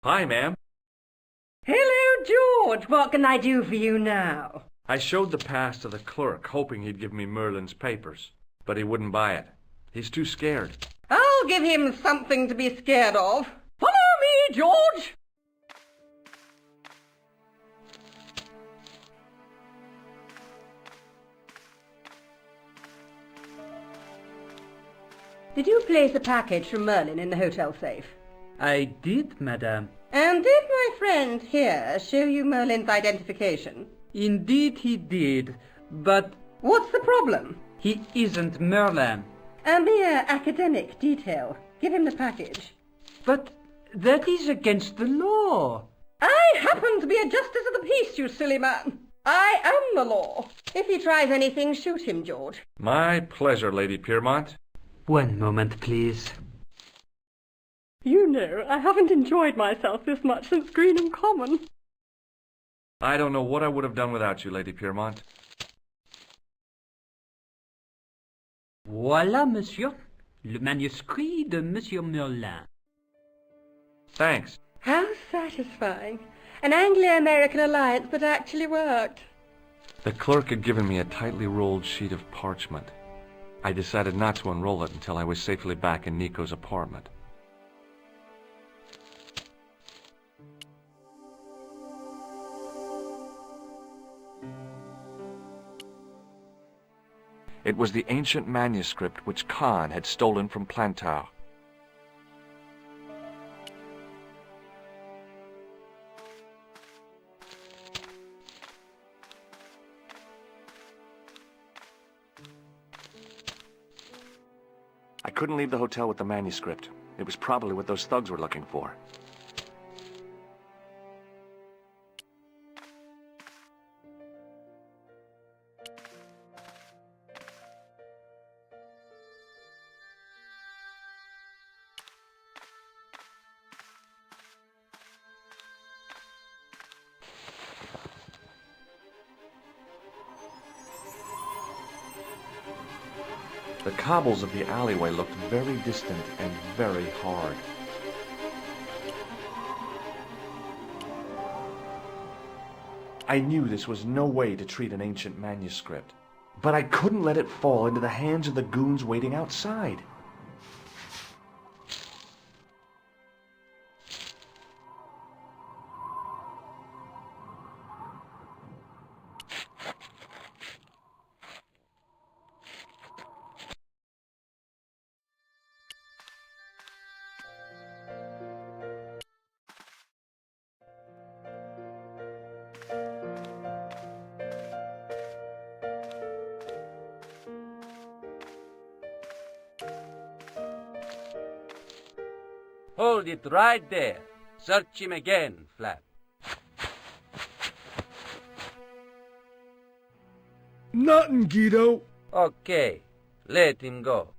Hi, ma'am. Hello, George. What can I do for you now? I showed the pass to the clerk, hoping he'd give me Merlin's papers, but he wouldn't buy it. He's too scared. I'll give him something to be scared of. Follow me, George. Did you place a package from Merlin in the hotel safe? I did, madame. And did my friend here show you Merlin's identification? Indeed he did, but What's the problem? he isn't Merlin. A mere academic detail. Give him the package. But that is against the law. I happen to be a justice of the peace, you silly man. I am the law. If he tries anything, shoot him, George. My pleasure, Lady Piermont. One moment, please. You know, I haven't enjoyed myself this much since Greenham Common. I don't know what I would have done without you, Lady Piermont. Voilà, monsieur. Le manuscrit de Monsieur Merlin. Thanks. How satisfying. An Anglo-American alliance that actually worked. The clerk had given me a tightly rolled sheet of parchment. I decided not to unroll it until I was safely back in Nico's apartment. It was the ancient manuscript which Khan had stolen from Plantar. I couldn't leave the hotel with the manuscript. It was probably what those thugs were looking for. The cobbles of the alleyway looked very distant and very hard. I knew this was no way to treat an ancient manuscript, but I couldn't let it fall into the hands of the goons waiting outside. Hold it right there. Search him again, Flap. Nothing, Guido. Okay, let him go.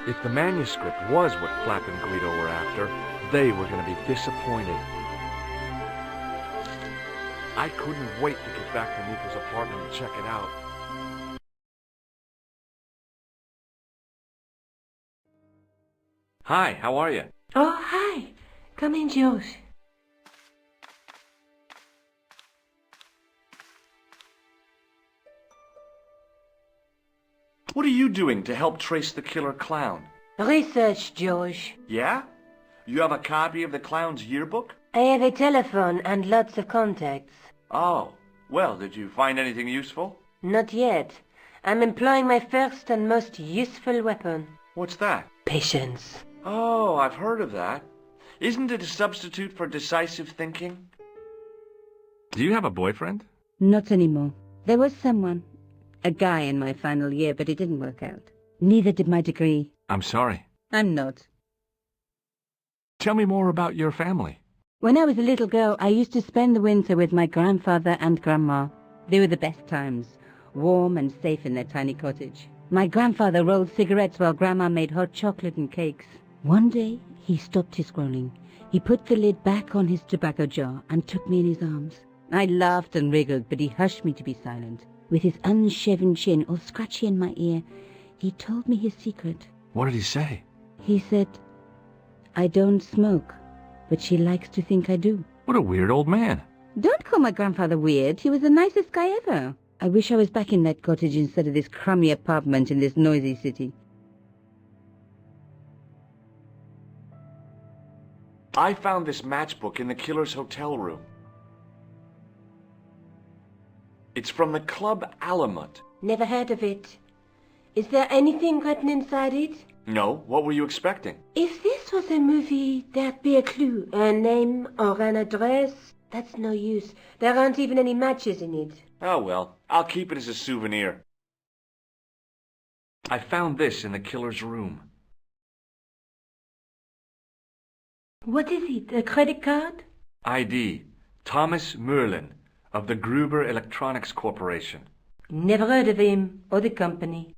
If the manuscript was what Flap and Guido were after, they were going to be disappointed. I couldn't wait to get back to Nico's apartment and check it out. Hi, how are you? Oh, hi. Come in, George. What are you doing to help trace the killer clown? Research, George. Yeah? You have a copy of the clown's yearbook? I have a telephone and lots of contacts. Oh, well, did you find anything useful? Not yet. I'm employing my first and most useful weapon. What's that? Patience. Oh, I've heard of that. Isn't it a substitute for decisive thinking? Do you have a boyfriend? Not anymore. There was someone. A guy in my final year, but it didn't work out. Neither did my degree. I'm sorry. I'm not. Tell me more about your family. When I was a little girl, I used to spend the winter with my grandfather and grandma. They were the best times, warm and safe in their tiny cottage. My grandfather rolled cigarettes while grandma made hot chocolate and cakes. One day, he stopped his rolling. He put the lid back on his tobacco jar and took me in his arms. I laughed and wriggled, but he hushed me to be silent. with his unshaven chin all scratchy in my ear. He told me his secret. What did he say? He said, I don't smoke, but she likes to think I do. What a weird old man. Don't call my grandfather weird. He was the nicest guy ever. I wish I was back in that cottage instead of this crummy apartment in this noisy city. I found this matchbook in the killer's hotel room. It's from the Club Alamut. Never heard of it. Is there anything written inside it? No, what were you expecting? If this was a movie, there'd be a clue, a name or an address. That's no use. There aren't even any matches in it. Oh well, I'll keep it as a souvenir. I found this in the killer's room. What is it, a credit card? ID, Thomas Merlin, of the Gruber Electronics Corporation. Never heard of him or the company.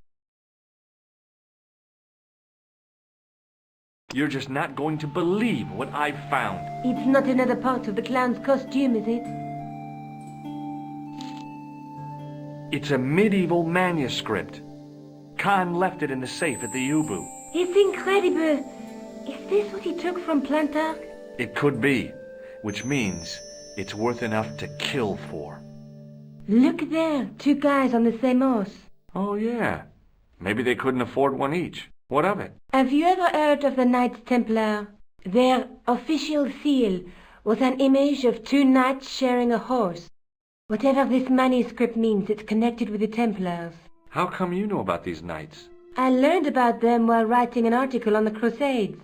You're just not going to believe what I've found. It's not another part of the clown's costume, is it? It's a medieval manuscript. Khan left it in the safe at the U-Boot. It's incredible. Is this what he took from Plantark? It could be, which means it's worth enough to kill for. Look there, two guys on the same horse. Oh yeah, maybe they couldn't afford one each. What of it? Have you ever heard of the Knights Templar? Their official seal was an image of two knights sharing a horse. Whatever this manuscript means, it's connected with the Templars. How come you know about these knights? I learned about them while writing an article on the Crusades.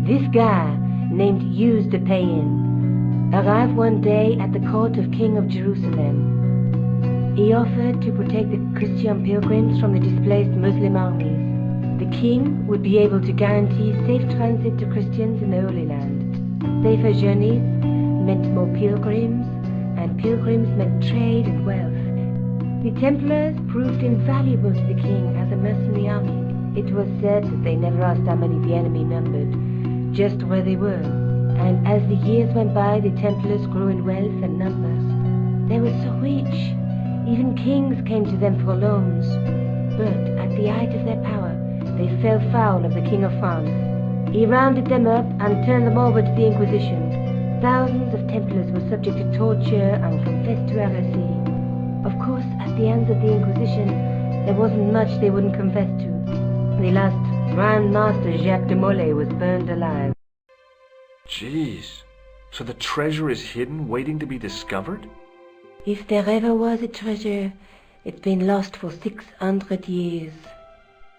This guy, named Hughes de Payen, arrived one day at the court of King of Jerusalem. He offered to protect the Christian pilgrims from the displaced Muslim armies. The king would be able to guarantee safe transit to Christians in the Holy Land. Safer journeys meant more pilgrims, and pilgrims meant trade and wealth. The Templars proved invaluable to the king as a mercenary army. It was said that they never asked how many the enemy numbered, just where they were. And as the years went by, the Templars grew in wealth and numbers. They were so rich, even kings came to them for loans. But at the height of their power, they fell foul of the King of France. He rounded them up and turned them over to the Inquisition. Thousands of Templars were subject to torture and confessed to heresy. Of course, at the hands of the Inquisition, there wasn't much they wouldn't confess to. The last Grand Master Jacques de Molay was burned alive. Jeez, so the treasure is hidden, waiting to be discovered? If there ever was a treasure, it's been lost for 600 years.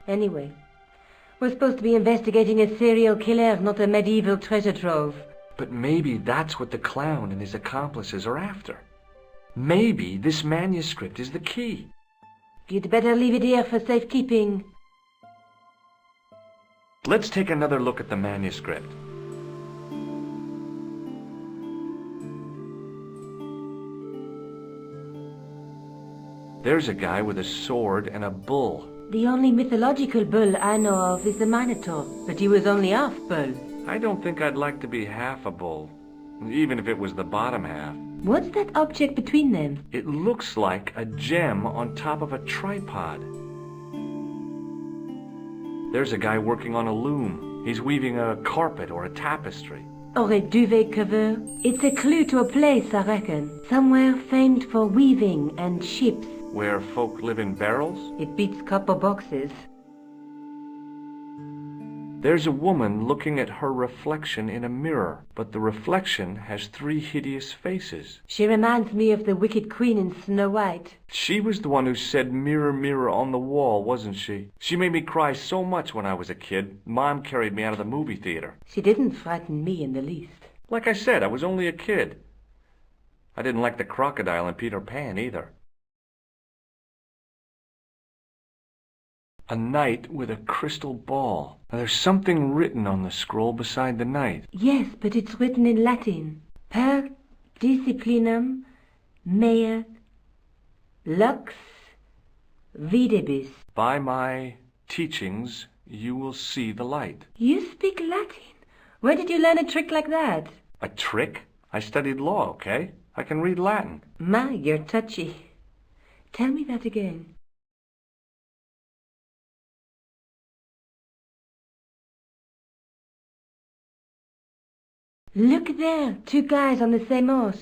Anyway, we're supposed to be investigating a serial killer, not a medieval treasure trove. But maybe that's what the clown and his accomplices are after. Maybe this manuscript is the key. You'd better leave it here for safekeeping. Let's take another look at the manuscript. There's a guy with a sword and a bull. The only mythological bull I know of is the Minotaur, but he was only half bull. I don't think I'd like to be half a bull, even if it was the bottom half. What's that object between them? It looks like a gem on top of a tripod. There's a guy working on a loom. He's weaving a carpet or a tapestry. Or a duvet cover? It's a clue to a place, I reckon. Somewhere famed for weaving and ships. Where folk live in barrels? It beats copper boxes. There's a woman looking at her reflection in a mirror, but the reflection has 3 hideous faces. She reminds me of the wicked queen in Snow White. She was the one who said, "Mirror, mirror on the wall," wasn't she? She made me cry so much when I was a kid. Mom carried me out of the movie theater. She didn't frighten me in the least. Like I said, I was only a kid. I didn't like the crocodile in Peter Pan either. A knight with a crystal ball. Now, there's something written on the scroll beside the knight. Yes, but it's written in Latin. Per disciplinam mea lux videbis. By my teachings, you will see the light. You speak Latin? Where did you learn a trick like that? A trick? I studied law, okay? I can read Latin. My, you're touchy. Tell me that again. Look there, two guys on the same horse.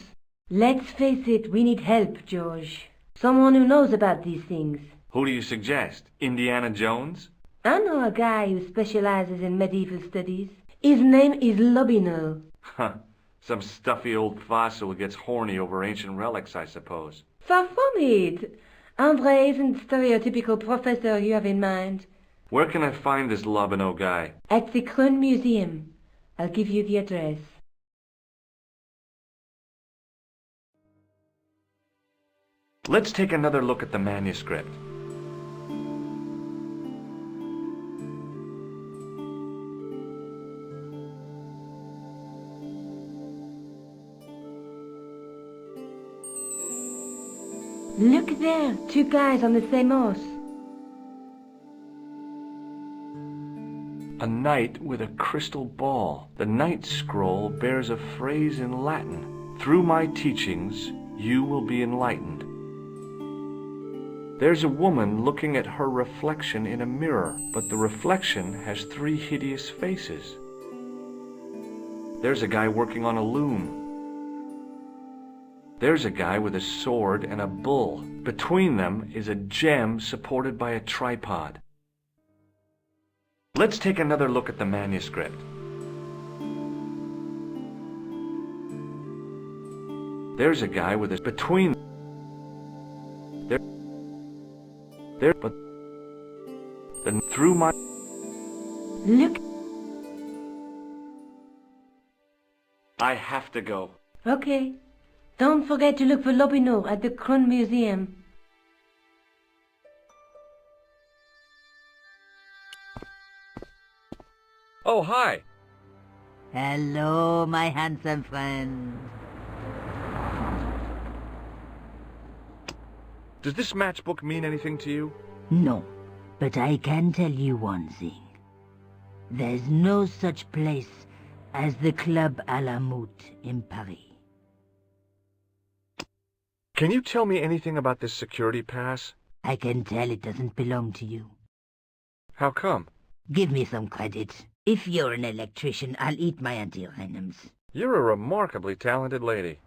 Let's face it, we need help, George. Someone who knows about these things. Who do you suggest? Indiana Jones? I know a guy who specializes in medieval studies. His name is Lobino. Huh. Some stuffy old fossil who gets horny over ancient relics, I suppose. Far from it. Andre isn't the stereotypical professor you have in mind. Where can I find this Lobino guy? At the Krone Museum. I'll give you the address. Let's take another look at the manuscript. Look there, two guys on the same horse. A knight with a crystal ball. The knight's scroll bears a phrase in Latin. Through my teachings, you will be enlightened. There's a woman looking at her reflection in a mirror, but the reflection has 3 hideous faces. There's a guy working on a loom. There's a guy with a sword and a bull. Between them is a gem supported by a tripod. Let's take another look at the manuscript. There's a guy with a between there but then through my Look. I have to go. Okay. Don't forget to look for Lobino at the Krone Museum. Oh, hi. Hello, my handsome friend. Does this matchbook mean anything to you? No, but I can tell you one thing. There's no such place as the Club à la Moute in Paris. Can you tell me anything about this security pass? I can tell it doesn't belong to you. How come? Give me some credit. If you're an electrician, I'll eat my antirhythms. You're a remarkably talented lady.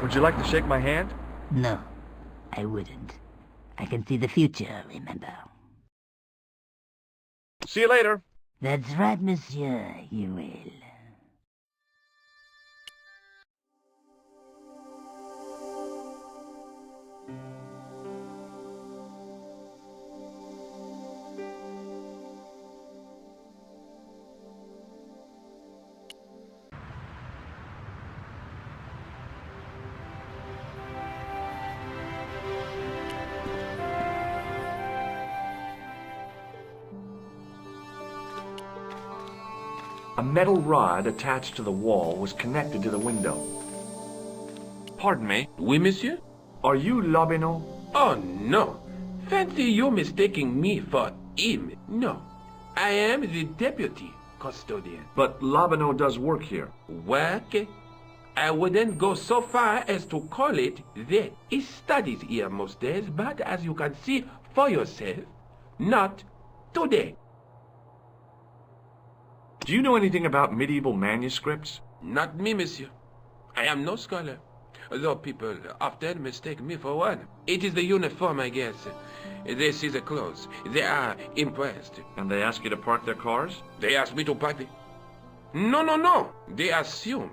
Would you like to shake my hand? No, I wouldn't. I can see the future, remember. See you later. That's right, monsieur, you will. A metal rod attached to the wall was connected to the window. Pardon me. Oui, monsieur? Are you Lobino? Oh, no. Fancy you mistaking me for him. No. I am the deputy custodian. But Lobino does work here. Work? I wouldn't go so far as to call it that. He studies here most days, but as you can see for yourself, not today. Do you know anything about medieval manuscripts? Not me, monsieur. I am no scholar, though people often mistake me for one. It is the uniform, I guess. They see the clothes. They are impressed. And they ask you to park their cars? They ask me to park the... No. They assume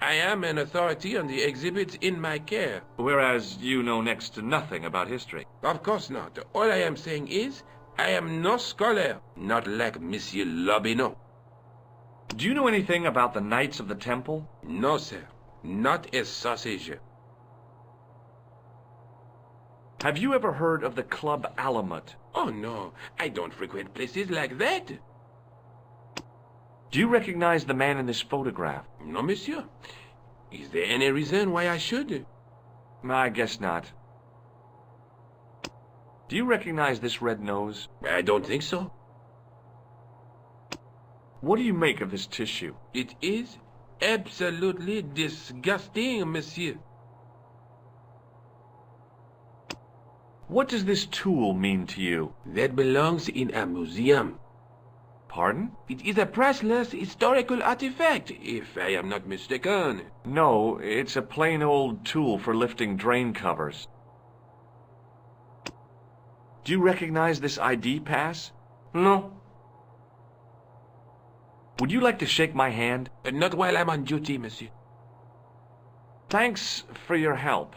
I am an authority on the exhibits in my care. Whereas you know next to nothing about history. Of course not. All I am saying is, I am no scholar, not like Monsieur Lobino. Do you know anything about the Knights of the Temple? No, sir. Not a sausage. Have you ever heard of the Club Alamut? Oh, no. I don't frequent places like that. Do you recognize the man in this photograph? No, monsieur. Is there any reason why I should? I guess not. Do you recognize this red nose? I don't think so. What do you make of this tissue? It is Absolutely disgusting, monsieur. What does this tool mean to you? That belongs in a museum. Pardon? It is a priceless historical artifact, if I am not mistaken. No, it's a plain old tool for lifting drain covers. Do you recognize this ID pass? No, Would you like to shake my hand? not while I'm on duty, monsieur. Thanks for your help.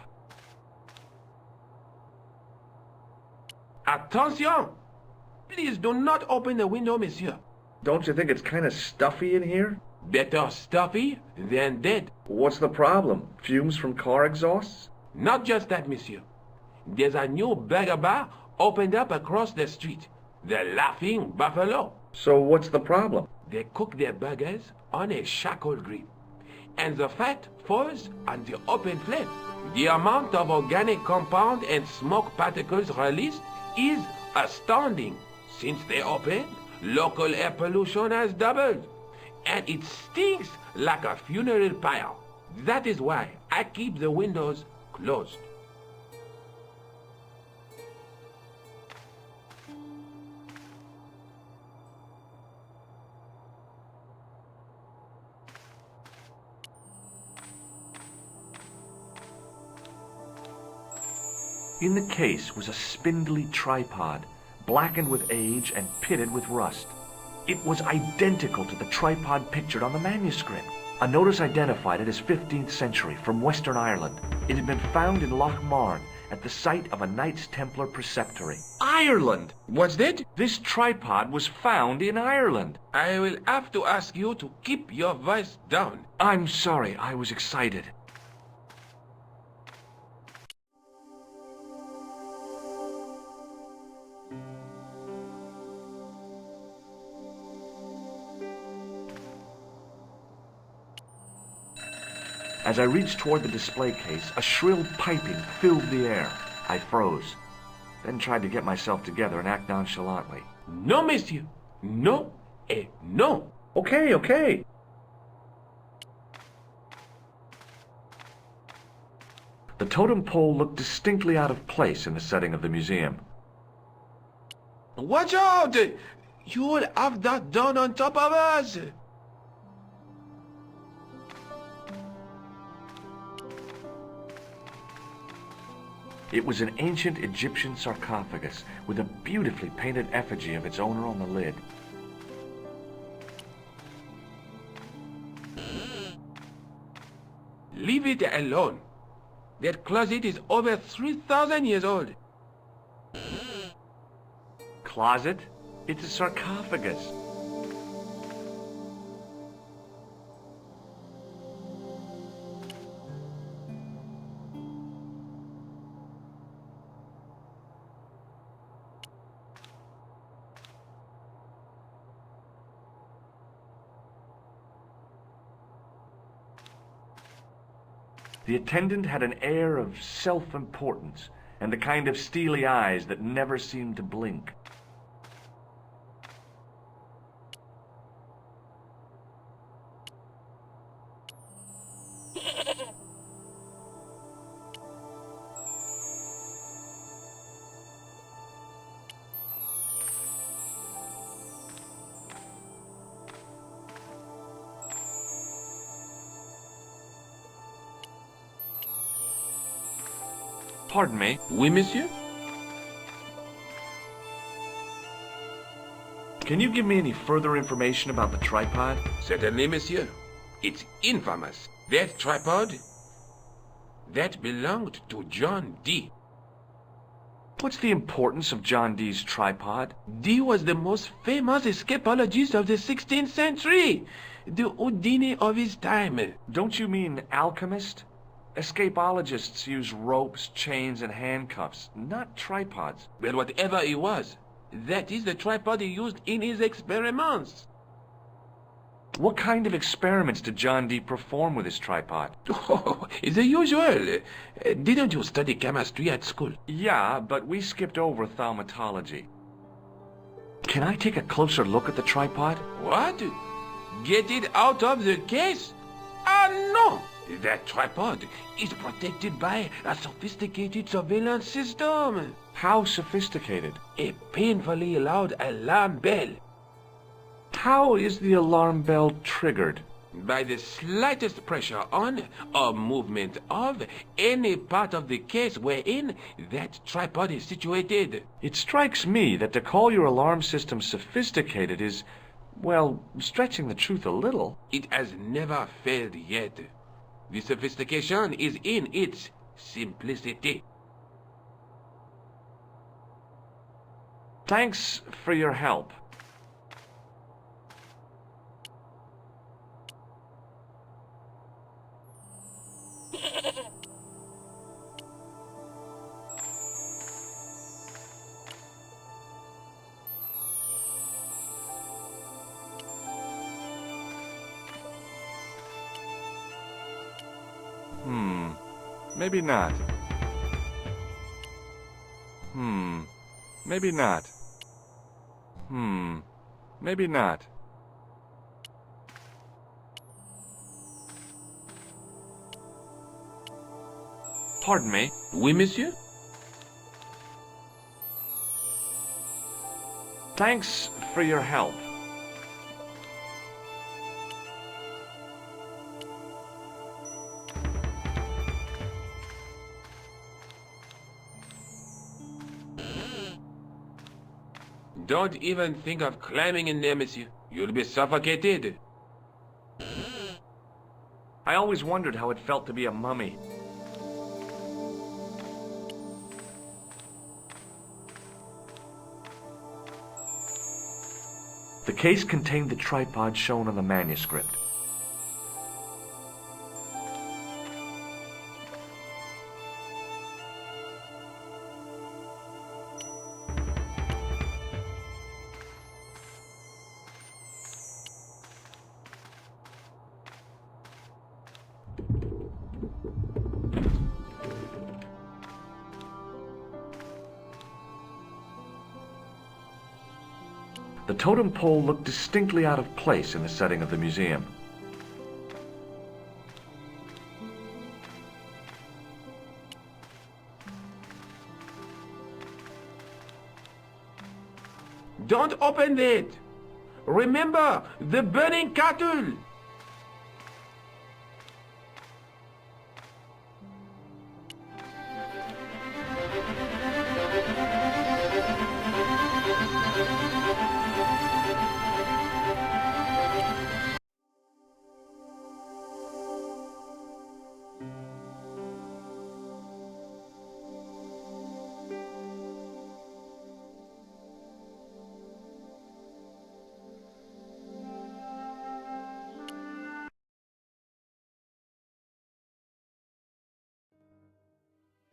Attention! Please do not open the window, monsieur. Don't you think it's kind of stuffy in here? Better stuffy than dead. What's the problem? Fumes from car exhausts? Not just that, monsieur. There's a new burger bar opened up across the street. The Laughing Buffalo. So what's the problem? They cook their burgers on a charcoal grill, and the fat falls on the open flame. The amount of organic compound and smoke particles released is astounding. Since they opened, local air pollution has doubled, and it stinks like a funeral pyre. That is why I keep the windows closed. In the case was a spindly tripod, blackened with age and pitted with rust. It was identical to the tripod pictured on the manuscript. A notice identified it as 15th century from Western Ireland. It had been found in Loch Marne at the site of a Knights Templar preceptory. Ireland! What's that? This tripod was found in Ireland. I will have to ask you to keep your voice down. I'm sorry, I was excited. As I reached toward the display case, a shrill piping filled the air. I froze, then tried to get myself together and act nonchalantly. No, monsieur. No et no. Okay. The totem pole looked distinctly out of place in the setting of the museum. Watch out! You will have that done on top of us. It was an ancient Egyptian sarcophagus with a beautifully painted effigy of its owner on the lid. Leave it alone. That closet is over 3,000 years old. Closet? It's a sarcophagus. The attendant had an air of self-importance and the kind of steely eyes that never seemed to blink. Pardon me. Oui, monsieur? Can you give me any further information about the tripod? Certainly, monsieur. It's infamous. That tripod, that belonged to John Dee. What's the importance of John Dee's tripod? Dee was the most famous escapologist of the 16th century. The Houdini of his time. Don't you mean alchemist? Escapologists use ropes, chains, and handcuffs, not tripods. Well, whatever it was, that is the tripod he used in his experiments. What kind of experiments did John Dee perform with his tripod? Oh, the usual. Didn't you study chemistry at school? Yeah, but we skipped over thaumatology. Can I take a closer look at the tripod? What? Get it out of the case? Ah, no! That tripod is protected by a sophisticated surveillance system. How sophisticated? A painfully loud alarm bell. How is the alarm bell triggered? By the slightest pressure on or movement of any part of the case wherein that tripod is situated. It strikes me that to call your alarm system sophisticated is, well, stretching the truth a little. It has never failed yet. The sophistication is in its simplicity. Thanks for your help. Maybe not. Maybe not. Maybe not. Pardon me. Oui, monsieur? Thanks for your help. Don't even think of climbing in there, monsieur. You'll be suffocated. I always wondered how it felt to be a mummy. The case contained the tripod shown on the manuscript. The totem pole looked distinctly out of place in the setting of the museum. Don't open it! Remember, the burning cattle!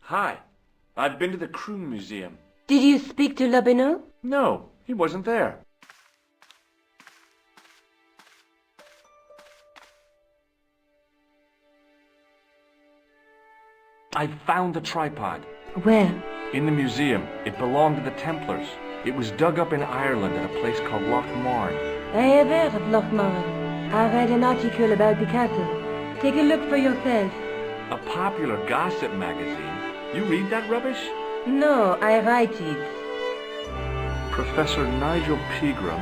Hi, I've been to the Croon Museum. Did you speak to Lobineau? No, he wasn't there. I found the tripod. Where? In the museum. It belonged to the Templars. It was dug up in Ireland at a place called Loch Marn. I have heard of Loch Marn. I read an article about the castle. Take a look for yourself. A popular gossip magazine. You read that rubbish? No, I write it. Professor Nigel Pegram,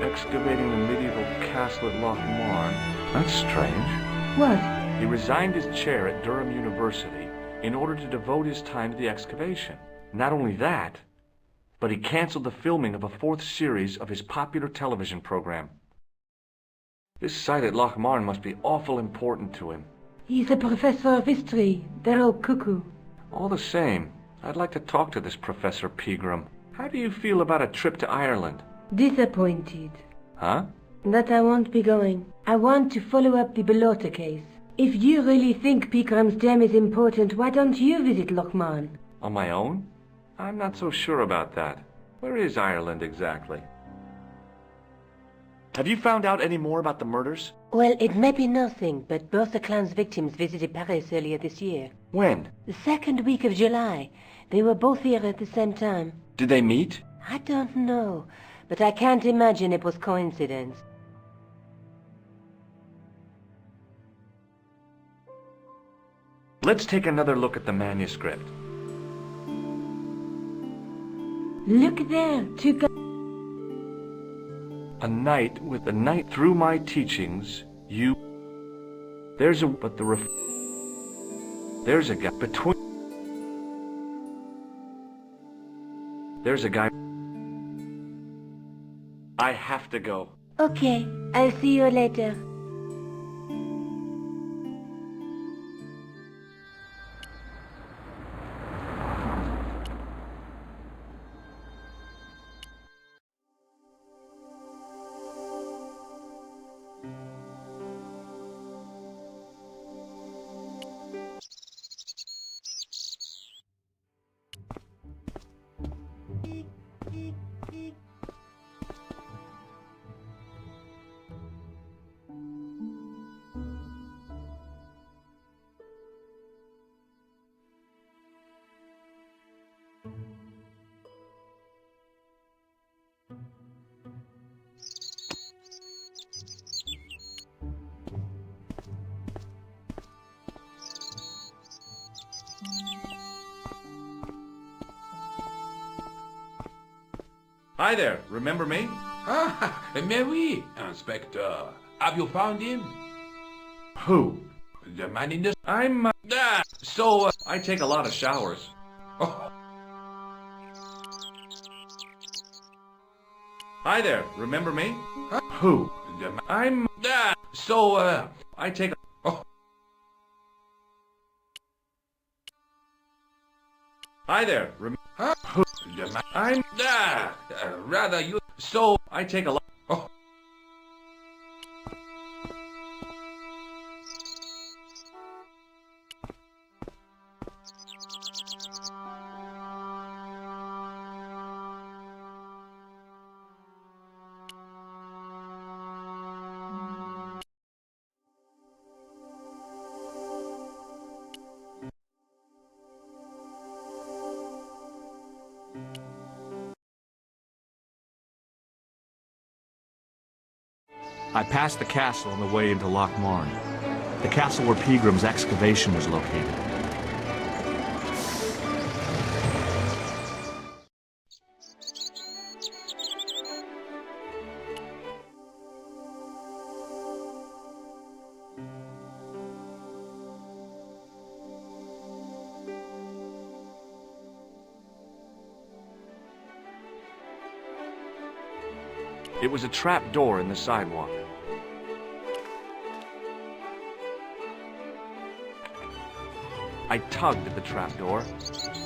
excavating the medieval castle at Loch Marn. That's strange. What? He resigned his chair at Durham University in order to devote his time to the excavation. Not only that, but he canceled the filming of a fourth series of his popular television program. This site at Loch Marn must be awful important to him. He's a professor of history. They're all cuckoo. All the same, I'd like to talk to this Professor Pegram. How do you feel about a trip to Ireland? Disappointed. Huh? That I won't be going. I want to follow up the Belota case. If you really think Pegram's gem is important, why don't you visit Loch Marn? On my own? I'm not so sure about that. Where is Ireland exactly? Have you found out any more about the murders? Well, it may be nothing, but both the clan's victims visited Paris earlier this year. When? The second week of July. They were both here at the same time. Did they meet? I don't know, but I can't imagine it was coincidence. Let's take another look at the manuscript. Look there, A night with the night through my teachings, you... There's a... but the ref... There's a guy between... There's a guy... I have to go. Okay, I'll see you later. Hi there, remember me? Ah, mais oui, Inspector. Have you found him? Who? The man in the... I'm... I take a lot of showers. Oh, Hi there, remember me? Who? the man... I'm... I take... Oh, Hi there, huh? The man... I'm... rather you... I take a lot... Oh, I passed the castle on the way into Loch Marne, the castle where Peagram's excavation was located. It was a trap door in the sidewalk. I tugged at the trap door,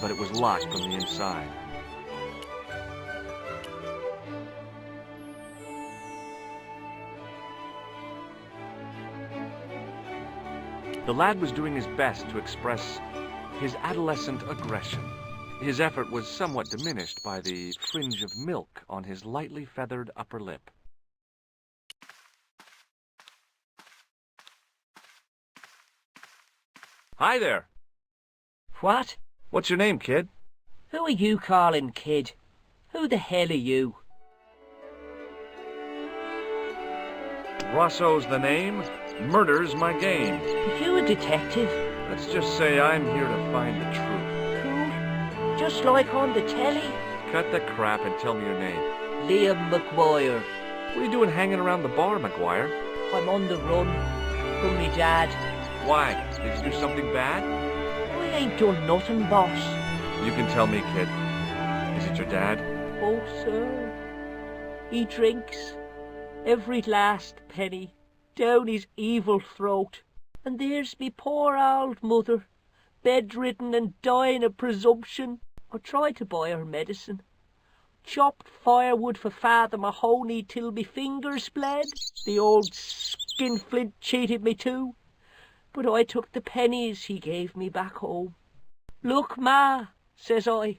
but it was locked from the inside. The lad was doing his best to express his adolescent aggression. His effort was somewhat diminished by the fringe of milk on his lightly feathered upper lip. Hi there. What? What's your name, kid? Who are you calling kid? Who the hell are you? Rosso's the name. Murder's my game. Are you a detective? Let's just say I'm here to find the truth. Cool. Just like on the telly? Cut the crap and tell me your name. Liam McGuire. What are you doing hanging around the bar, McGuire? I'm on the run from me dad. Why? Did you do something bad? I ain't done nothing, boss. You can tell me, kid. Is it your dad? Oh, sir. He drinks every last penny down his evil throat. And there's me poor old mother, bedridden and dying of presumption. I tried to buy her medicine. Chopped firewood for Father Mahoney till me fingers bled. The old skinflint cheated me too. But I took the pennies he gave me back home. Look, Ma, says I,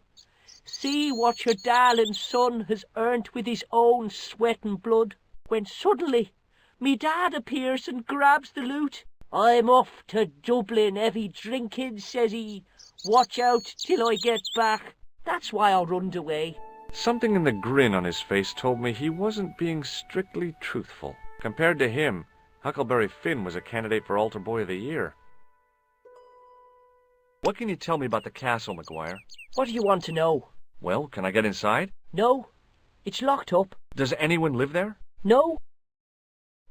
see what your darling son has earned with his own sweat and blood. When suddenly, me dad appears and grabs the loot. I'm off to Dublin, heavy drinking, says he. Watch out till I get back. That's why I runned away. Something in the grin on his face told me he wasn't being strictly truthful. Compared to him, Huckleberry Finn was a candidate for Altar Boy of the Year. What can you tell me about the castle, McGuire? What do you want to know? Well, can I get inside? No, it's locked up. Does anyone live there? No.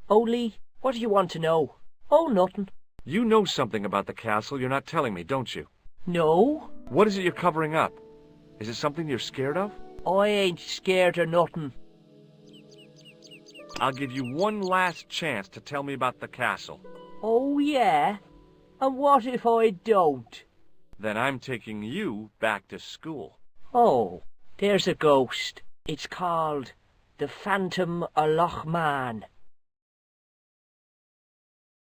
Only, what do you want to know? Oh, nothing. You know something about the castle you're not telling me, don't you? No. What is it you're covering up? Is it something you're scared of? I ain't scared of nothing. I'll give you one last chance to tell me about the castle. Oh, yeah? And what if I don't? Then I'm taking you back to school. Oh, there's a ghost. It's called the Phantom of Loch Man.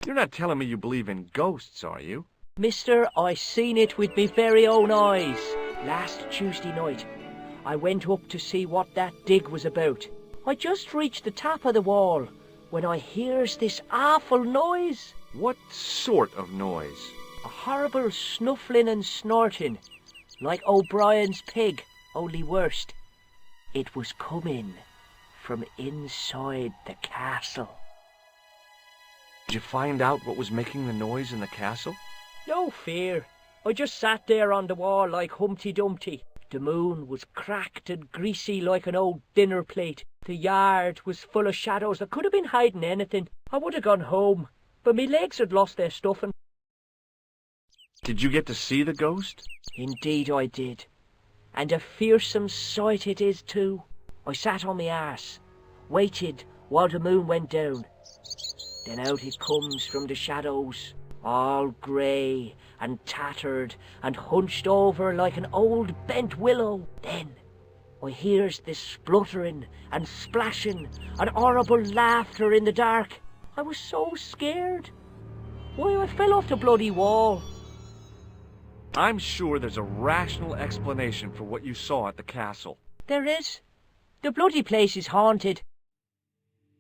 You're not telling me you believe in ghosts, are you? Mister, I seen it with me very own eyes. Last Tuesday night, I went up to see what that dig was about. I just reached the top of the wall when I hears this awful noise. What sort of noise? A horrible snuffling and snorting, like O'Brien's pig, only worse. It was coming from inside the castle. Did you find out what was making the noise in the castle? No fear. I just sat there on the wall like Humpty Dumpty. The moon was cracked and greasy like an old dinner plate. The yard was full of shadows that could have been hiding anything. I would have gone home, but me legs had lost their stuffing. Did you get to see the ghost? Indeed I did. And a fearsome sight it is too. I sat on me arse, waited while the moon went down. Then out it comes from the shadows, all grey and tattered and hunched over like an old bent willow. Then I hears this spluttering and splashing and horrible laughter in the dark. I was so scared. Why, I fell off the bloody wall. I'm sure there's a rational explanation for what you saw at the castle. There is. The bloody place is haunted.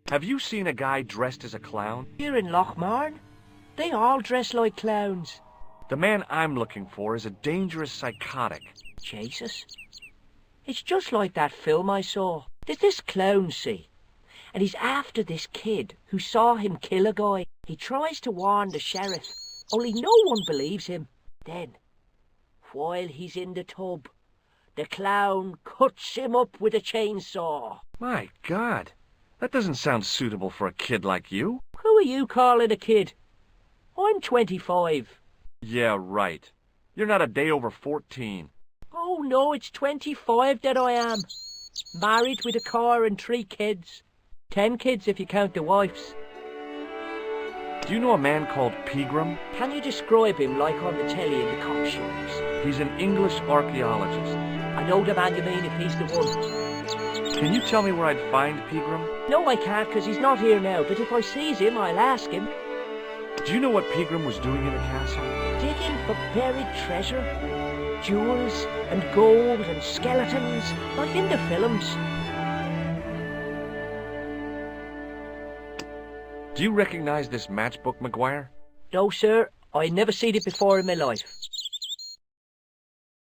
Have you seen a guy dressed as a clown? Here in Lochmarn, they all dress like clowns. The man I'm looking for is a dangerous psychotic. Jesus. It's just like that film I saw. There's this clown, see, and he's after this kid who saw him kill a guy. He tries to warn the sheriff, only no one believes him. Then, while he's in the tub, the clown cuts him up with a chainsaw. My God, that doesn't sound suitable for a kid like you. Who are you calling a kid? I'm 25. Yeah, right. You're not a day over 14. Oh no, it's 25 that I am. Married with a car and 3 kids. 10 kids if you count the wives. Do you know a man called Pegram? Can you describe him like on the telly in the cop shows? He's an English archaeologist. I know the man you mean if he's the one. Can you tell me where I'd find Pegram? No, I can't, because he's not here now, but if I sees him, I'll ask him. Do you know what Pegram was doing in the castle? Digging for buried treasure. Jewels and gold and skeletons, like in the films. Do you recognize this matchbook, McGuire? No, sir. I never seen it before in my life.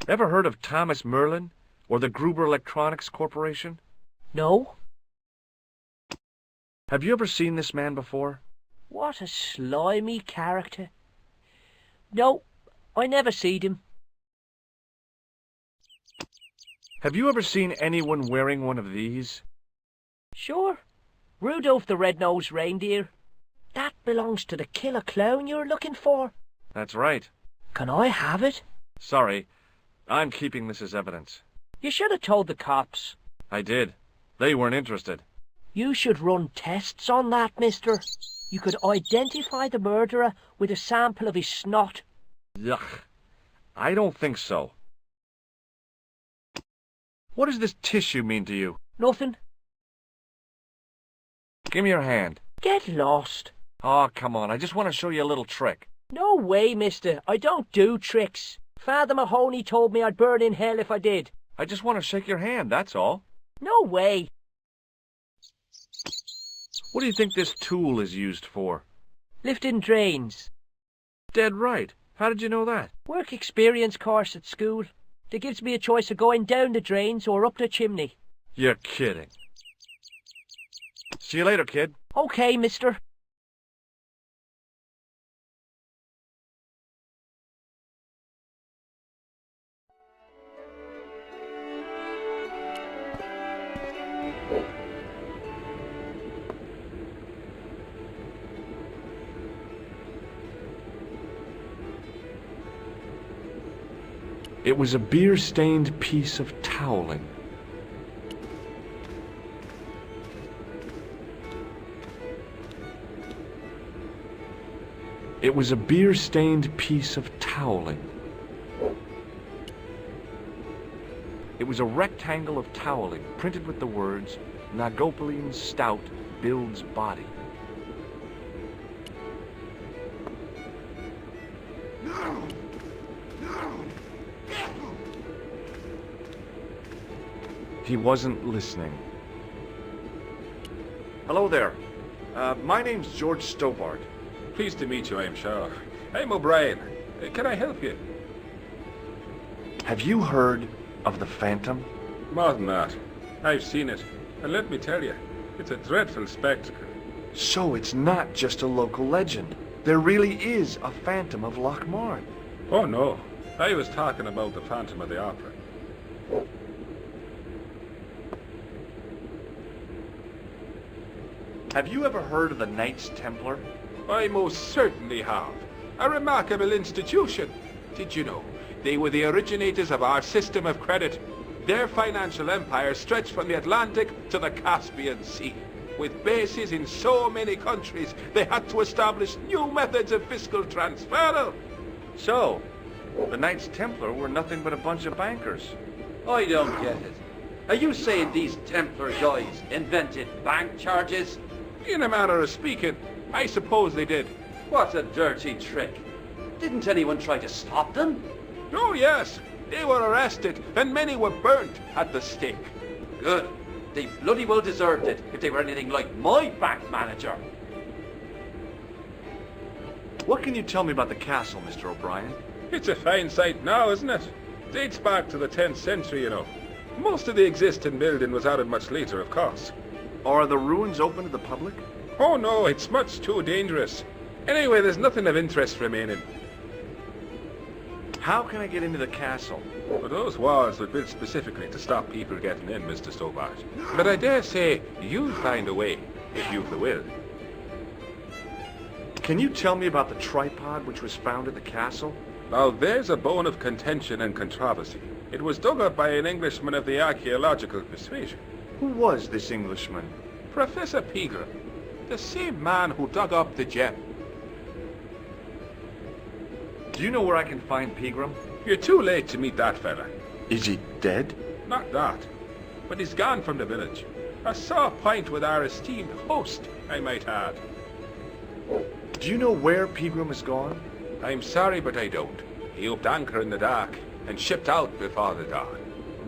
Ever heard of Thomas Merlin or the Gruber Electronics Corporation? No. Have you ever seen this man before? What a slimy character. No, I never seed him. Have you ever seen anyone wearing one of these? Sure. Rudolph the Red-Nosed Reindeer. That belongs to the killer clown you're looking for. That's right. Can I have it? Sorry, I'm keeping this as evidence. You should have told the cops. I did. They weren't interested. You should run tests on that, mister. You could identify the murderer with a sample of his snot. Yuck. I don't think so. What does this tissue mean to you? Nothing. Give me your hand. Get lost. Oh, come on. I just want to show you a little trick. No way, mister. I don't do tricks. Father Mahoney told me I'd burn in hell if I did. I just want to shake your hand, that's all. No way. What do you think this tool is used for? Lifting drains. Dead right. How did you know that? Work experience course at school. That gives me a choice of going down the drains or up the chimney. You're kidding. See you later, kid. Okay, mister. It was a beer-stained piece of toweling. It was a beer-stained piece of toweling. It was a rectangle of toweling printed with the words, Nagopaline Stout builds body. He wasn't listening. Hello there. My name's George Stobart. Pleased to meet you, I'm sure. I'm O'Brien. Can I help you? Have you heard of the Phantom? More than that. I've seen it. And let me tell you, it's a dreadful spectacle. So it's not just a local legend. There really is a Phantom of Lochmarn. Oh, no. I was talking about the Phantom of the Opera. Have you ever heard of the Knights Templar? I most certainly have. A remarkable institution. Did you know? They were the originators of our system of credit. Their financial empire stretched from the Atlantic to the Caspian Sea. With bases in so many countries, they had to establish new methods of fiscal transfer. So, the Knights Templar were nothing but a bunch of bankers. I don't get it. Are you saying these Templar guys invented bank charges? In a manner of speaking, I suppose they did. What a dirty trick. Didn't anyone try to stop them? Oh, yes. They were arrested, and many were burnt at the stake. Good. They bloody well deserved it if they were anything like my bank manager. What can you tell me about the castle, Mr. O'Brien? It's a fine sight now, isn't it? Dates back to the 10th century, you know. Most of the existing building was added much later, of course. Are the ruins open to the public? Oh, no, it's much too dangerous. Anyway, there's nothing of interest remaining. How can I get into the castle? Well, those walls were built specifically to stop people getting in, Mr. Stobart. But I dare say you'll find a way, if you've the will. Can you tell me about the tripod which was found at the castle? Now, there's a bone of contention and controversy. It was dug up by an Englishman of the archaeological persuasion. Who was this Englishman? Professor Pegram, the same man who dug up the gem. Do you know where I can find Pegram? You're too late to meet that fella. Is he dead? Not that, but he's gone from the village. A sore point with our esteemed host, I might add. Do you know where Pegram has gone? I'm sorry, but I don't. He upped anchor in the dark and shipped out before the dawn.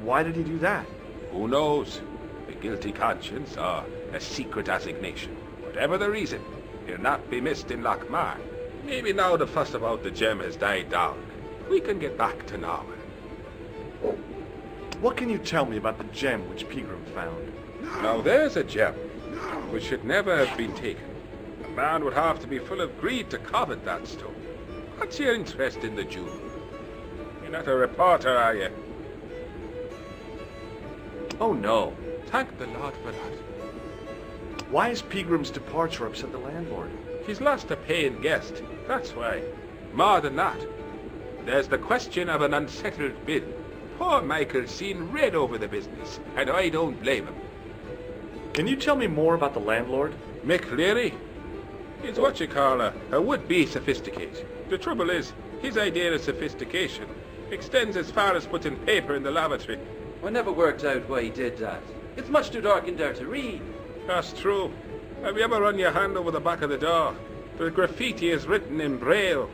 Why did he do that? Who knows? A guilty conscience or a secret assignation. Whatever the reason, he'll not be missed in Lochmarn. Maybe now the fuss about the gem has died down, we can get back to normal. What can you tell me about the gem which Pegram found? Now there's a gem which should never have been taken. A man would have to be full of greed to covet that stone. What's your interest in the jewel? You're not a reporter, are you? Oh, no. Thank the Lord for that. Why has Pegram's departure upset the landlord? He's lost a paying guest, that's why. More than that, there's the question of an unsettled bill. Poor Michael's seen red over the business, and I don't blame him. Can you tell me more about the landlord? Mick Leary? He's what you call a would-be sophisticate. The trouble is, his idea of sophistication extends as far as putting paper in the lavatory. I never worked out why he did that. It's much too dark in there to read. That's true. Have you ever run your hand over the back of the door? The graffiti is written in Braille.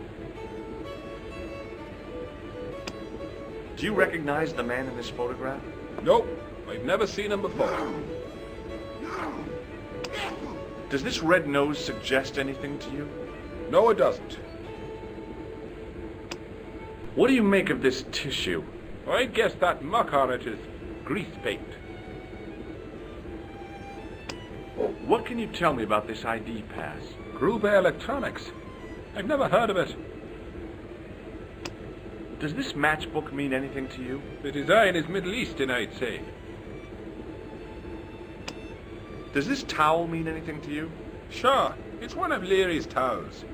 Do you recognize the man in this photograph? Nope, I've never seen him before. Does this red nose suggest anything to you? No, it doesn't. What do you make of this tissue? I guess that muck on it is grease paint. What can you tell me about this ID pass? Gruber Electronics. I've never heard of it. Does this matchbook mean anything to you? The design is Middle Eastern, I'd say. Does this towel mean anything to you? Sure, it's one of Leary's towels.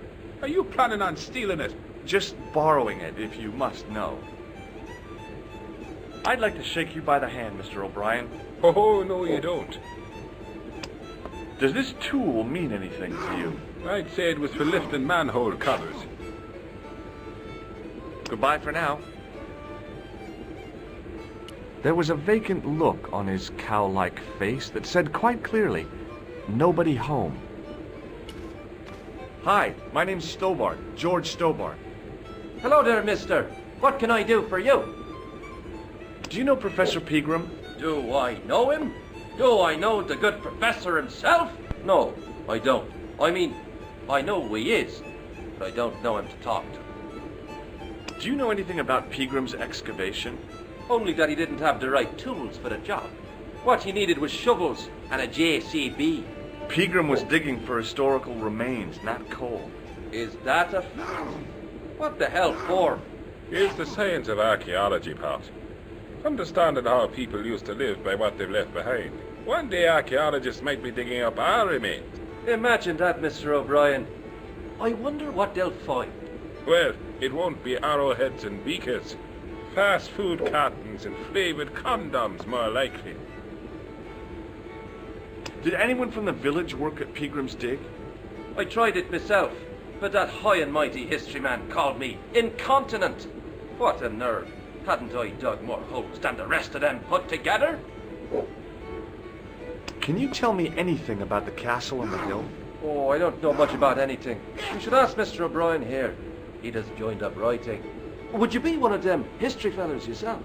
Are you planning on stealing it? Just borrowing it, if you must know. I'd like to shake you by the hand, Mr. O'Brien. Oh, no, you don't. Does this tool mean anything to you? I'd say it was for lifting manhole covers. Goodbye for now. There was a vacant look on his cow-like face that said quite clearly, nobody home. Hi, my name's Stobart, George Stobart. Hello there, mister. What can I do for you? Do you know Professor Pegram? Do I know him? Do I know the good professor himself? No, I don't. I mean, I know who he is, but I don't know him to talk to. Do you know anything about Pegram's excavation? Only that he didn't have the right tools for the job. What he needed was shovels and a JCB. Pegram was digging for historical remains, not coal. Is that a fact? What the hell for? Here's the science of archaeology, Pat. Understanding how people used to live by what they've left behind. One day archaeologists might be digging up our remains. Imagine that, Mr. O'Brien. I wonder what they'll find. Well, it won't be arrowheads and beakers. Fast food cartons and flavored condoms, more likely. Did anyone from the village work at Pegram's dig? I tried it myself, but that high and mighty history man called me incontinent. What a nerve. Hadn't I dug more holes than the rest of them put together? Can you tell me anything about the castle on the hill? Oh, I don't know much about anything. You should ask Mr. O'Brien here. He just joined up writing. Would you be one of them history fellas yourself?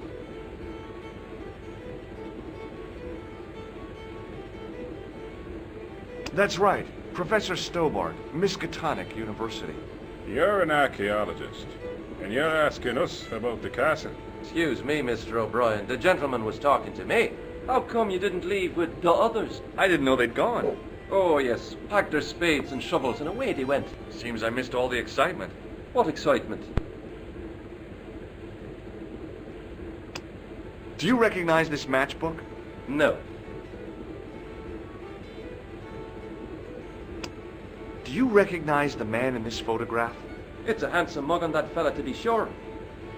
That's right. Professor Stobart, Miskatonic University. You're an archaeologist, and you're asking us about the castle. Excuse me, Mr. O'Brien. The gentleman was talking to me. How come you didn't leave with the others? I didn't know they'd gone. Oh, yes. Packed their spades and shovels and away they went. Seems I missed all the excitement. What excitement? Do you recognize this matchbook? No. Do you recognize the man in this photograph? It's a handsome mug on that fella, to be sure.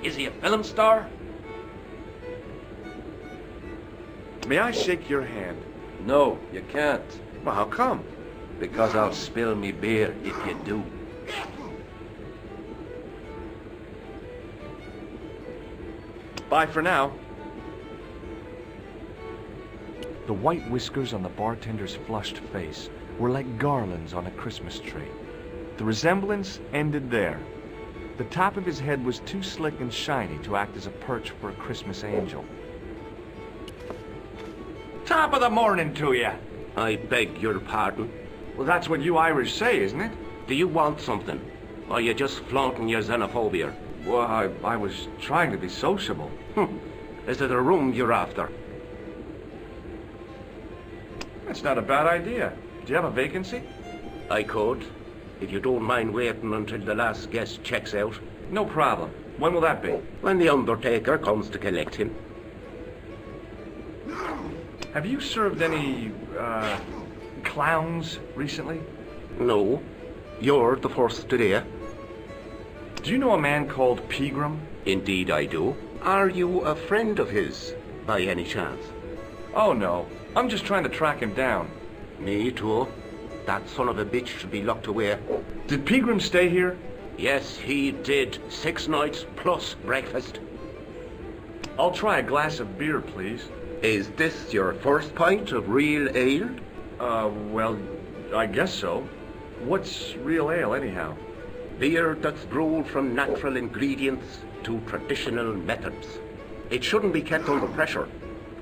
Is he a film star? May I shake your hand? No, you can't. Well, how come? Because I'll spill me beer if you do. Bye for now. The white whiskers on the bartender's flushed face were like garlands on a Christmas tree. The resemblance ended there. The top of his head was too slick and shiny to act as a perch for a Christmas angel. Top of the morning to you. I beg your pardon. Well, that's what you Irish say, isn't it? Do you want something? Or are you just flaunting your xenophobia? Well, I was trying to be sociable. Is it a room you're after? That's not a bad idea. Do you have a vacancy? I could, if you don't mind waiting until the last guest checks out. No problem. When will that be? When the undertaker comes to collect him. Have you served any, clowns recently? No. You're the first today. Do you know a man called Pegram? Indeed I do. Are you a friend of his, by any chance? Oh, no. I'm just trying to track him down. Me too. That son of a bitch should be locked away. Did Pegram stay here? Yes, he did. 6 nights plus breakfast. I'll try a glass of beer, please. Is this your first pint of real ale? Well, I guess so. What's real ale, anyhow? Beer that's brewed from natural ingredients to traditional methods. It shouldn't be kept under pressure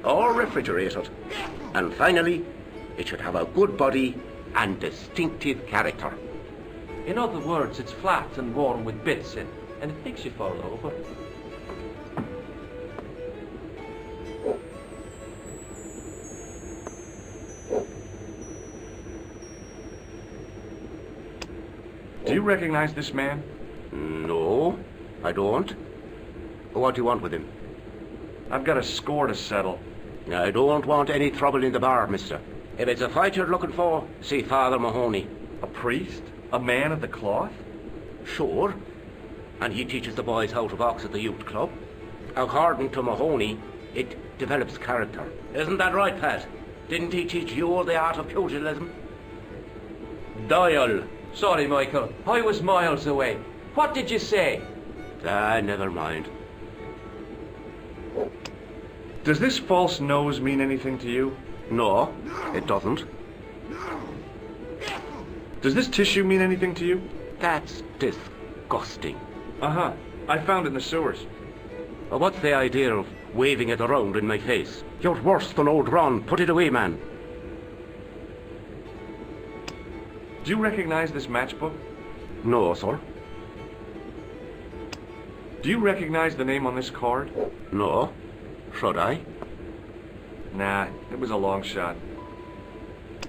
or refrigerated. And finally, it should have a good body and distinctive character. In other words, it's flat and warm with bits in, and it makes you fall over. Do you recognize this man? No, I don't. What do you want with him? I've got a score to settle. I don't want any trouble in the bar, mister. If it's a fight you're looking for, see Father Mahoney. A priest? A man of the cloth? Sure. And he teaches the boys how to box at the youth club. According to Mahoney, It develops character. Isn't that right, Pat? Didn't he teach you the art of pugilism? Dial. Sorry, Michael. I was miles away. What did you say? Never mind. Does this false nose mean anything to you? No, it doesn't. Does this tissue mean anything to you? That's disgusting. Uh-huh. I found it in the sewers. What's the idea of waving it around in my face? You're worse than old Ron. Put it away, man. Do you recognize this matchbook? No, sir. Do you recognize the name on this card? No. Should I? Nah, it was a long shot.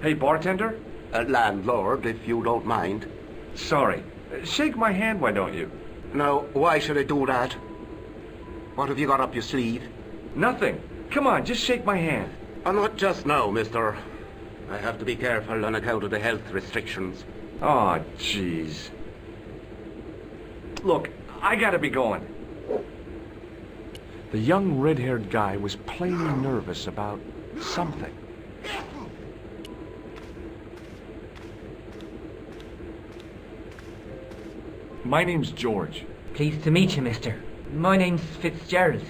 Hey, bartender? Landlord, if you don't mind. Sorry. Shake my hand, why don't you? Now, why should I do that? What have you got up your sleeve? Nothing. Come on, just shake my hand. Not just now, mister. I have to be careful on account of the health restrictions. Oh, jeez. Look, I gotta be going. The young red-haired guy was plainly nervous about something. My name's George. Pleased to meet you, mister. My name's Fitzgerald.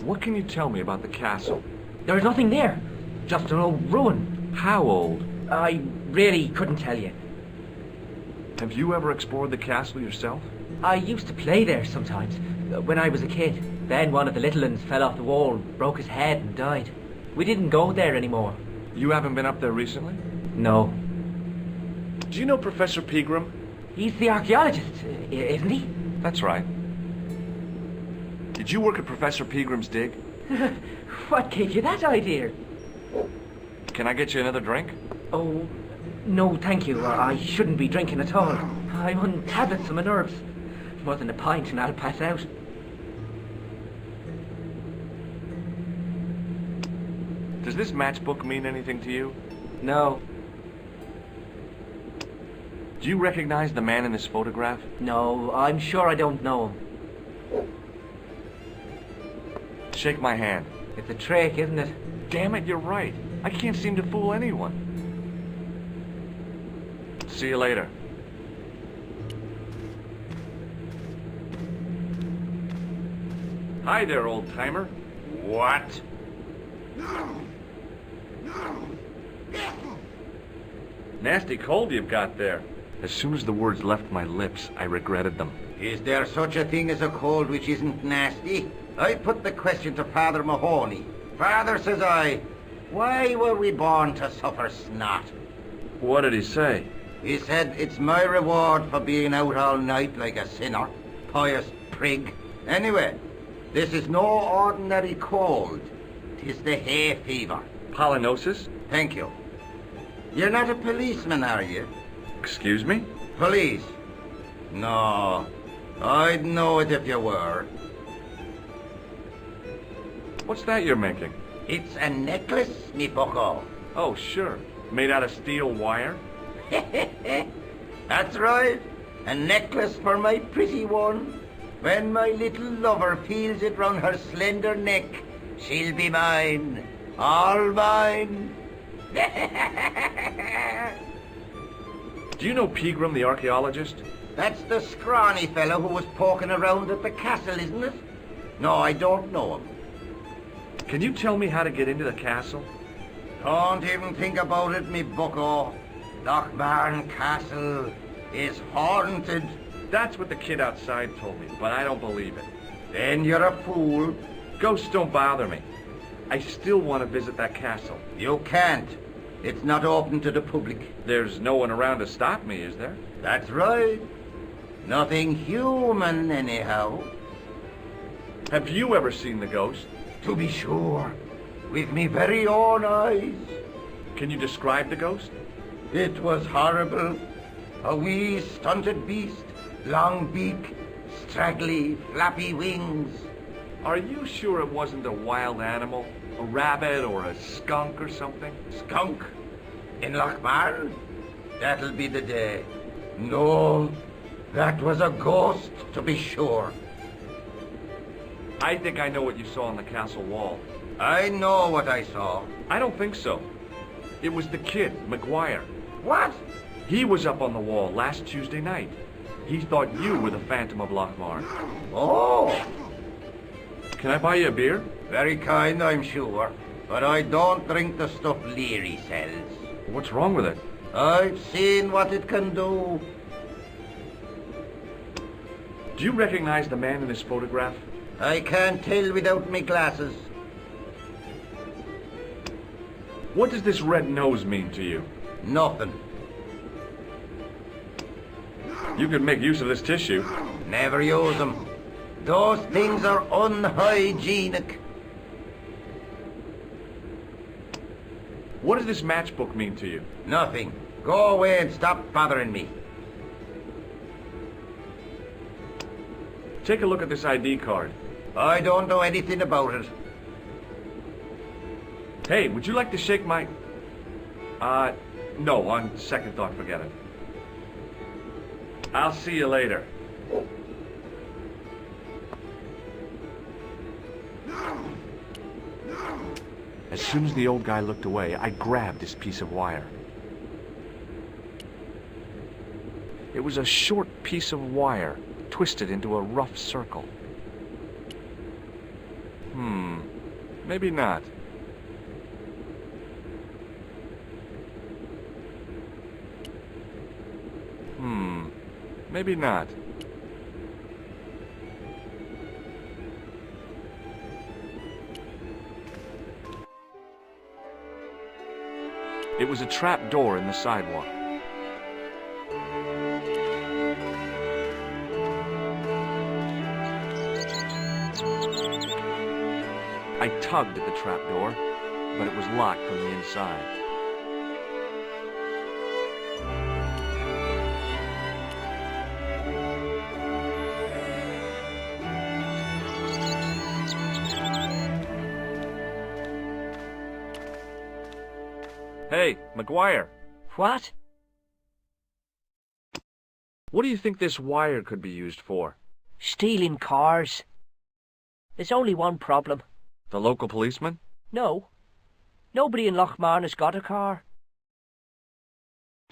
What can you tell me about the castle? There's nothing there. Just an old ruin. How old? I really couldn't tell you. Have you ever explored the castle yourself? I used to play there sometimes, when I was a kid. Then one of the little ones fell off the wall, broke his head and died. We didn't go there anymore. You haven't been up there recently? No. Do you know Professor Pegram? He's the archaeologist, isn't he? That's right. Did you work at Professor Pegram's dig? What gave you that idea? Can I get you another drink? Oh, no thank you. I shouldn't be drinking at all. I'm on tablets for my nerves. More than a pint and I'll pass out. Does this matchbook mean anything to you? No. Do you recognize the man in this photograph? No, I'm sure I don't know him. Shake my hand. It's a trick, isn't it? Damn it, you're right. I can't seem to fool anyone. See you later. Hi there, old-timer. What? Nasty cold you've got there. As soon as the words left my lips, I regretted them. Is there such a thing as a cold which isn't nasty? I put the question to Father Mahoney. Father, says I, why were we born to suffer snot? What did he say? He said, it's my reward for being out all night like a sinner. Pious prig. Anyway, this is no ordinary cold. 'Tis the hay fever. Pollinosis? Thank you. You're not a policeman, are you? Excuse me? Police? No. I'd know it if you were. What's that you're making? It's a necklace, me bucko. Oh, sure. Made out of steel wire? That's right. A necklace for my pretty one. When my little lover feels it round her slender neck, she'll be mine. All mine. Do you know Pegram, the archaeologist? That's the scrawny fellow who was poking around at the castle, isn't it? No, I don't know him. Can you tell me how to get into the castle? Don't even think about it, me bucko. Lochmarn Castle is haunted. That's what the kid outside told me, but I don't believe it. Then you're a fool. Ghosts don't bother me. I still want to visit that castle. You can't. It's not open to the public. There's no one around to stop me, is there? That's right. Nothing human, anyhow. Have you ever seen the ghost? To be sure. With me very own eyes. Can you describe the ghost? It was horrible. A wee stunted beast, long beak, straggly, flappy wings. Are you sure it wasn't a wild animal? A rabbit or a skunk or something? Skunk? In Lochmarn? That'll be the day. No, that was a ghost, to be sure. I think I know what you saw on the castle wall. I know what I saw. I don't think so. It was the kid, McGuire. What? He was up on the wall last Tuesday night. He thought you were the Phantom of Lochmarn. Oh! Can I buy you a beer? Very kind, I'm sure. But I don't drink the stuff Leary sells. What's wrong with it? I've seen what it can do. Do you recognize the man in this photograph? I can't tell without me glasses. What does this red nose mean to you? Nothing. You could make use of this tissue. Never use them. Those things are unhygienic. What does this matchbook mean to you? Nothing. Go away and stop bothering me. Take a look at this ID card. I don't know anything about it. Hey, would you like to shake my... no, on second thought, forget it. I'll see you later. As soon as the old guy looked away, I grabbed this piece of wire. It was a short piece of wire, twisted into a rough circle. Maybe not. Maybe not. It was a trap door in the sidewalk. I tugged at the trap door, but it was locked from the inside. Hey, McGuire. What? What do you think this wire could be used for? Stealing cars. There's only one problem. The local policeman? No. Nobody in Lochmarn has got a car.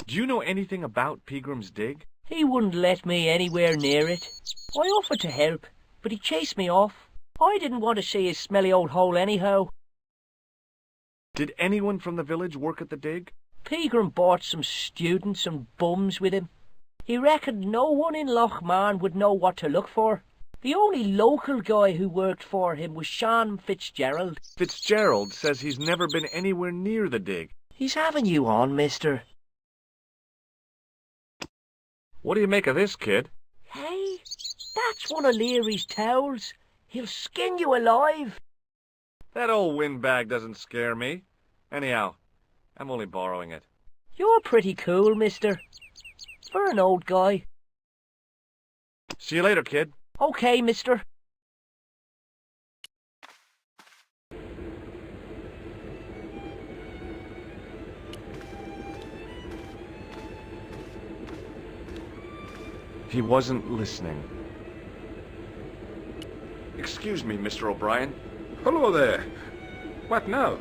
Do you know anything about Peagram's dig? He wouldn't let me anywhere near it. I offered to help, but he chased me off. I didn't want to see his smelly old hole anyhow. Did anyone from the village work at the dig? Pegram brought some students and bums with him. He reckoned no one in Lochmarn would know what to look for. The only local guy who worked for him was Sean Fitzgerald. Fitzgerald says he's never been anywhere near the dig. He's having you on, mister. What do you make of this, kid? Hey, that's one of Leary's towels. He'll skin you alive. That old windbag doesn't scare me. Anyhow, I'm only borrowing it. You're pretty cool, mister. For an old guy. See you later, kid. Okay, mister. He wasn't listening. Excuse me, Mr. O'Brien. Hello there. What now?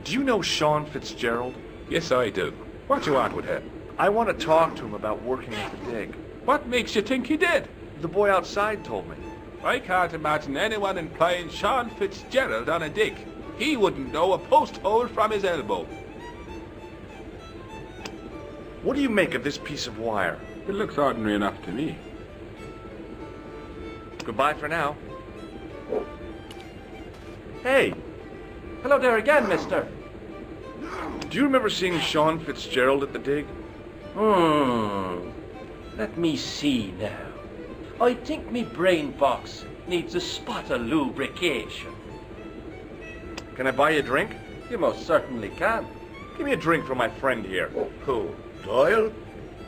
Do you know Sean Fitzgerald? Yes, I do. What you want with him? I want to talk to him about working at the dig. What makes you think he did? The boy outside told me. I can't imagine anyone employing Sean Fitzgerald on a dig. He wouldn't know a post hole from his elbow. What do you make of this piece of wire? It looks ordinary enough to me. Goodbye for now. Hey! Hello there again, mister. Do you remember seeing Sean Fitzgerald at the dig? Let me see now. I think me brain box needs a spot of lubrication. Can I buy you a drink? You most certainly can. Give me a drink for my friend here. Who? Doyle?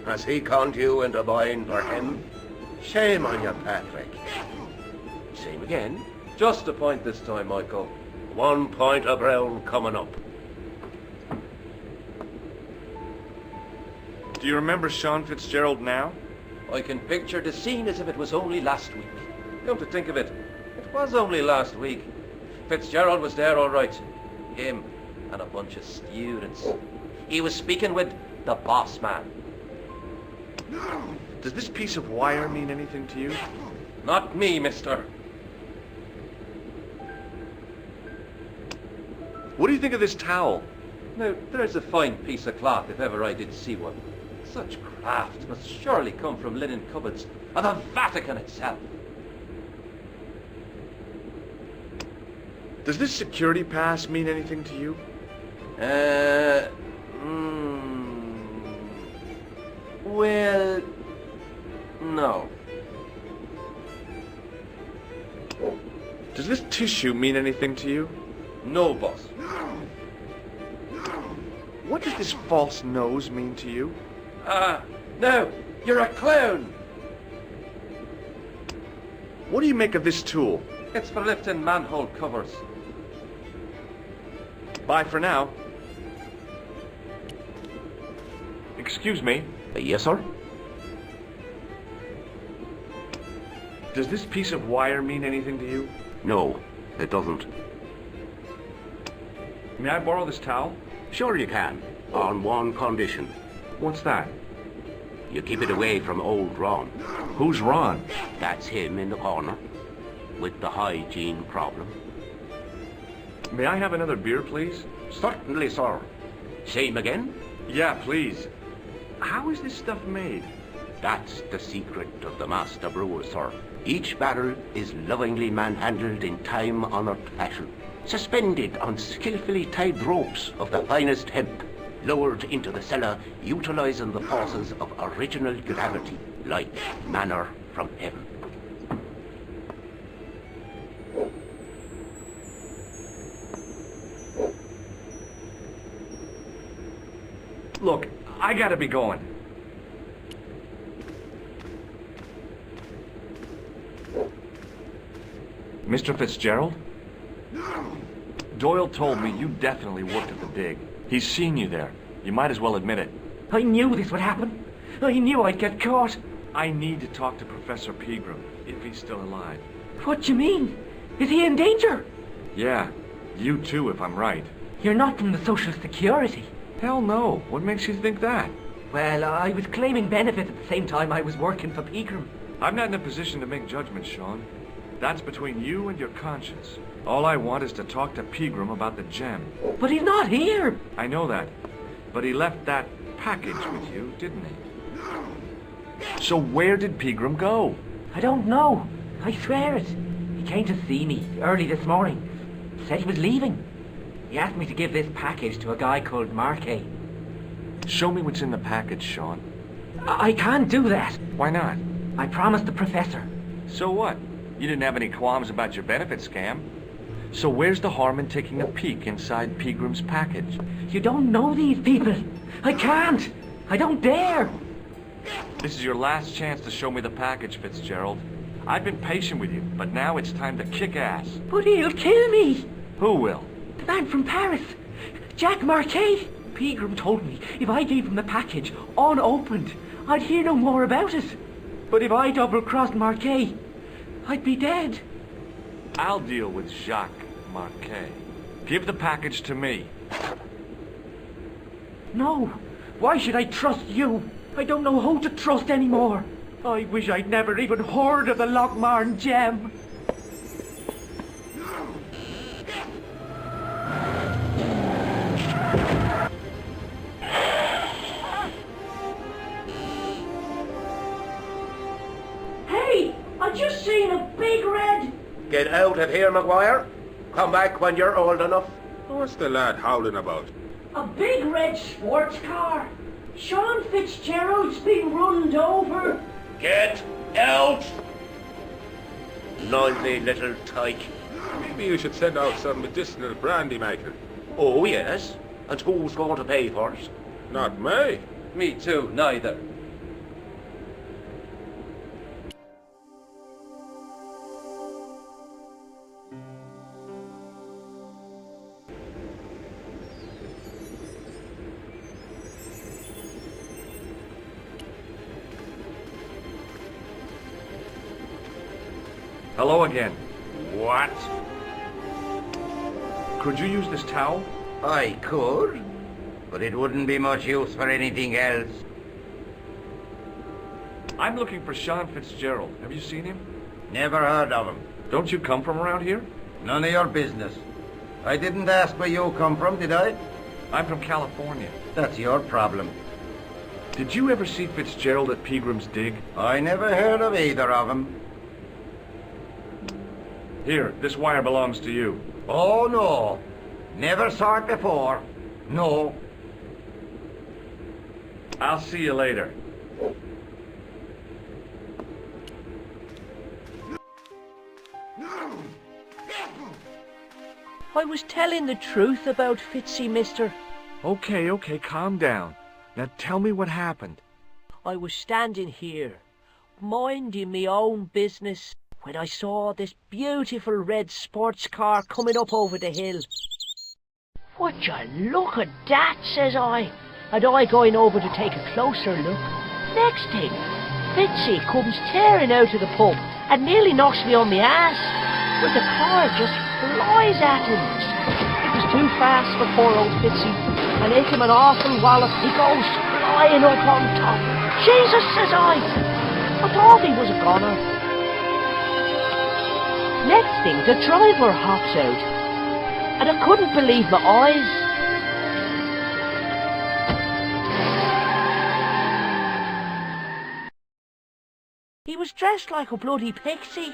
Has he conned you into buying for him? Shame on you, Patrick. Same again. Just a point this time, Michael. 1 point of brown coming up. Do you remember Sean Fitzgerald now? I can picture the scene as if it was only last week. Come to think of it, Was only last week. Fitzgerald was there all right. Him and a bunch of students. He was speaking with the boss man. Does this piece of wire mean anything to you? Not me, mister. What do you think of this towel? Now, there's a fine piece of cloth if ever I did see one. Such craft must surely come from linen cupboards of the Vatican itself. Does this security pass mean anything to you? Well, no. Does this tissue mean anything to you? No, boss. What does this false nose mean to you? No, you're a clown. What do you make of this tool? It's for lifting manhole covers. Bye for now. Excuse me. Yes, sir? Does this piece of wire mean anything to you? No, it doesn't. May I borrow this towel? Sure you can, on one condition. What's that? You keep it away from old Ron. Who's Ron? That's him in the corner, with the hygiene problem. May I have another beer, please? Certainly, sir. Same again? Yeah, please. How is this stuff made? That's the secret of the master brewer, sir. Each barrel is lovingly manhandled in time-honored fashion, suspended on skillfully tied ropes of the finest hemp, lowered into the cellar, utilizing the forces of original gravity, like manna from heaven. Look, I gotta be going. Mr. Fitzgerald? Doyle told me you definitely worked at the dig. He's seen you there. You might as well admit it. I knew this would happen. I knew I'd get caught. I need to talk to Professor Pegram, if he's still alive. What do you mean? Is he in danger? Yeah, you too, if I'm right. You're not from the Social Security. Hell no. What makes you think that? Well, I was claiming benefits at the same time I was working for Pegram. I'm not in a position to make judgments, Sean. That's between you and your conscience. All I want is to talk to Pegram about the gem. But he's not here. I know that. But he left that package with you, didn't he? So where did Pegram go? I don't know. I swear it. He came to see me early this morning. Said he was leaving. He asked me to give this package to a guy called Marquet. Show me what's in the package, Sean. I can't do that. Why not? I promised the professor. So what? You didn't have any qualms about your benefit scam. So where's the harm in taking a peek inside Pegram's package? You don't know these people. I can't. I don't dare. This is your last chance to show me the package, Fitzgerald. I've been patient with you, but now it's time to kick ass. But he'll kill me. Who will? The man from Paris. Jack Marquet. Pegram told me if I gave him the package unopened, I'd hear no more about it. But if I double-crossed Marquet, I'd be dead. I'll deal with Jacques Marquet. Give the package to me. No. Why should I trust you? I don't know who to trust anymore. I wish I'd never even heard of the Lochmarn gem. Hey! I just seen a big red... Get out of here, Maguire. Come back when you're old enough. What's the lad howling about? A big red sports car. Sean Fitzgerald's been runned over. Get out! Noisy little tyke. Maybe you should send out some medicinal brandy, Michael. Oh, yes. And who's going to pay for it? Not me. Me too, neither. Hello again. What? Could you use this towel? I could, but it wouldn't be much use for anything else. I'm looking for Sean Fitzgerald. Have you seen him? Never heard of him. Don't you come from around here? None of your business. I didn't ask where you come from, did I? I'm from California. That's your problem. Did you ever see Fitzgerald at Peagram's Dig? I never heard of either of them. Here, this wire belongs to you. Oh, no. Never saw it before. No. I'll see you later. I was telling the truth about Fitzy, mister. Okay, calm down. Now tell me what happened. I was standing here, minding me own business, when I saw this beautiful red sports car coming up over the hill. Would you look at that, says I, and I going over to take a closer look. Next thing, Fitzy comes tearing out of the pub and nearly knocks me on my ass, but the car just flies at him. It was too fast for poor old Fitzy, and hit him an awful wallop. He goes flying up on top. Jesus, says I thought he was a goner. Next thing, the driver hops out, and I couldn't believe my eyes. He was dressed like a bloody pixie.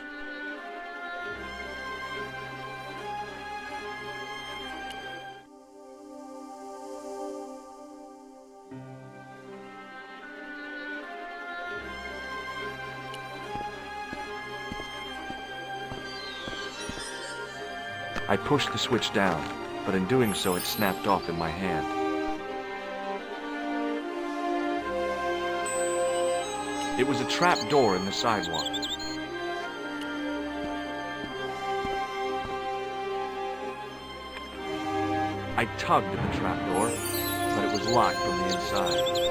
I pushed the switch down, but in doing so it snapped off in my hand. It was a trap door in the sidewalk. I tugged at the trap door, but it was locked from the inside.